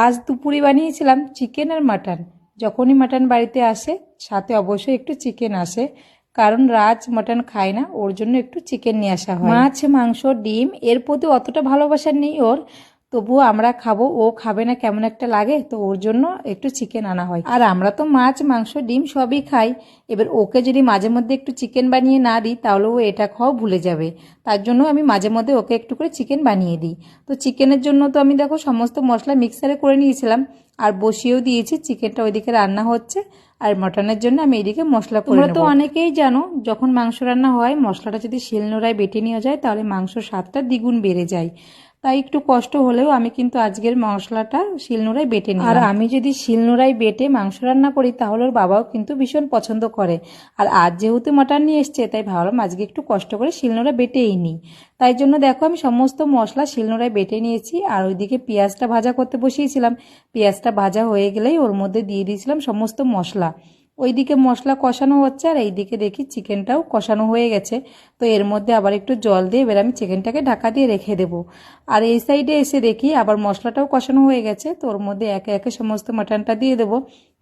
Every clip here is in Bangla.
আজ দুপুরে বানিয়েছিলাম চিকেন আর মাটন। যখনই মাটন বাড়িতে আসে সাথে অবশ্যই একটু চিকেন আসে, কারণ রাজ মাটন খায় না, ওর জন্য একটু চিকেন নিয়ে আসা হয়। মাছ, মাংস, ডিম এর প্রতি অতটা ভালোবাসা নেই ওর, তবুও আমরা খাবো, ও খাবে না কেমন একটা লাগে, তো ওর জন্য একটু চিকেন আনা হয়। আর আমরা তো মাছ, মাংস, ডিম সবই খাই। এবার ওকে যদি মাঝে মধ্যে একটু চিকেন বানিয়ে না দিই তাহলে ও এটা খাওয়া ভুলে যাবে। তার জন্য আমি মাঝে মধ্যে ওকে একটু করে চিকেন বানিয়ে দিই। তো চিকেনের জন্য তো আমি দেখো সমস্ত মশলা মিক্সারে করে নিয়েছিলাম আর বসিয়েও দিয়েছি। চিকেনটা ওইদিকে রান্না হচ্ছে আর মটনের জন্য আমি এইদিকে মশলা করে নেব। তোমরা তো অনেকেই জানো যখন মাংস রান্না হয় মশলাটা যদি শিলনোড়ায় বেটে নেওয়া যায় তাহলে মাংসর স্বাদটা দ্বিগুণ বেড়ে যায়। তাই একটু কষ্ট হলেও আমি কিন্তু আজকের মশলাটা শিলনোড়ায় বেটে নিই। আর আমি যদি শিলনোড়ায় বেটে মাংস রান্না করি তাহলে ওর বাবাও কিন্তু ভীষণ পছন্দ করে। আর আজ যেহেতু মাটন নিয়ে এসছে তাই ভাবলাম আজকে একটু কষ্ট করে শিলনোড়ায় বেটেই নিই। তাই জন্য দেখো আমি সমস্ত মশলা শিলনোড়ায় বেটে নিয়েছি আর ওইদিকে পেঁয়াজটা ভাজা করতে বসিয়েছিলাম। পেঁয়াজটা ভাজা হয়ে গেলেই ওর মধ্যে দিয়ে দিয়েছিলাম সমস্ত মশলা। ওইদিকে মশলা কষানো হচ্ছে আর এইদিকে দেখি চিকেনটাও কষানো হয়ে গেছে। তো এর মধ্যে আবার একটু জল দিয়ে এবার আমি চিকেনটাকে ঢাকা দিয়ে রেখে দেবো। আর এই সাইডে এসে দেখি আবার মশলাটাও কষানো হয়ে গেছে, তো ওর মধ্যে একে একে সমস্ত মাটনটা দিয়ে দেবো,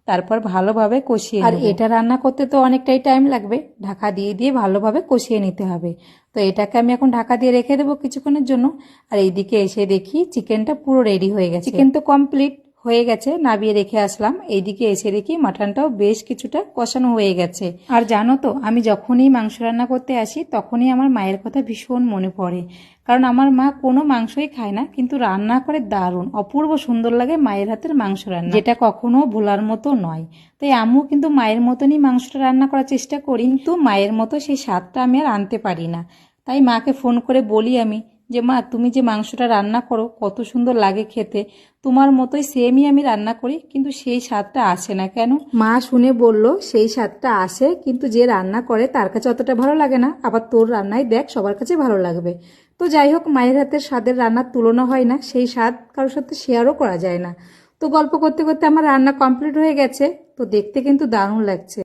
তারপর ভালোভাবে কষিয়ে। আর এটা রান্না করতে তো অনেকটাই টাইম লাগবে, ঢাকা দিয়ে দিয়ে ভালোভাবে কষিয়ে নিতে হবে। তো এটাকে আমি এখন ঢাকা দিয়ে রেখে দেবো কিছুক্ষণের জন্য। আর এইদিকে এসে দেখি চিকেনটা পুরো রেডি হয়ে গেছে, চিকেন তো কমপ্লিট হয়ে গেছে, নামিয়ে রেখে আসলাম। এইদিকে এসে দেখি মাটনটাও বেশ কিছুটা কষানো হয়ে গেছে। আর জানো তো আমি যখনই মাংস রান্না করতে আসি তখনই আমার মায়ের কথা ভীষণ মনে পড়ে, কারণ আমার মা কোনো মাংসই খায় না কিন্তু রান্না করে দারুণ, অপূর্ব সুন্দর লাগে মায়ের হাতের মাংস রান্না, যেটা কখনো ভোলার মতো নয়। তাই আমিও কিন্তু মায়ের মতনই মাংসটা রান্না করার চেষ্টা করি, কিন্তু মায়ের মতো সেই স্বাদটা আমি আর আনতে পারি না। তাই মাকে ফোন করে বলি আমি যে মা তুমি যে মাংসটা রান্না করো কত সুন্দর লাগে খেতে, তোমার মতোই সেমই আমি রান্না করি কিন্তু সেই স্বাদটা আসে না কেন। মা শুনে বলল সেই স্বাদটা আসে কিন্তু যে রান্না করে তার কাছে অতটা ভালো লাগে না, আবার তোর রান্নাই দেখ সবার কাছে ভালো লাগবে। তো যাই হোক, মায়ের হাতের স্বাদের রান্নার তুলনা হয় না, সেই স্বাদ কারোর সাথে শেয়ারও করা যায় না। তো গল্প করতে করতে আমার রান্না কমপ্লিট হয়ে গেছে, তো দেখতে কিন্তু দারুণ লাগছে।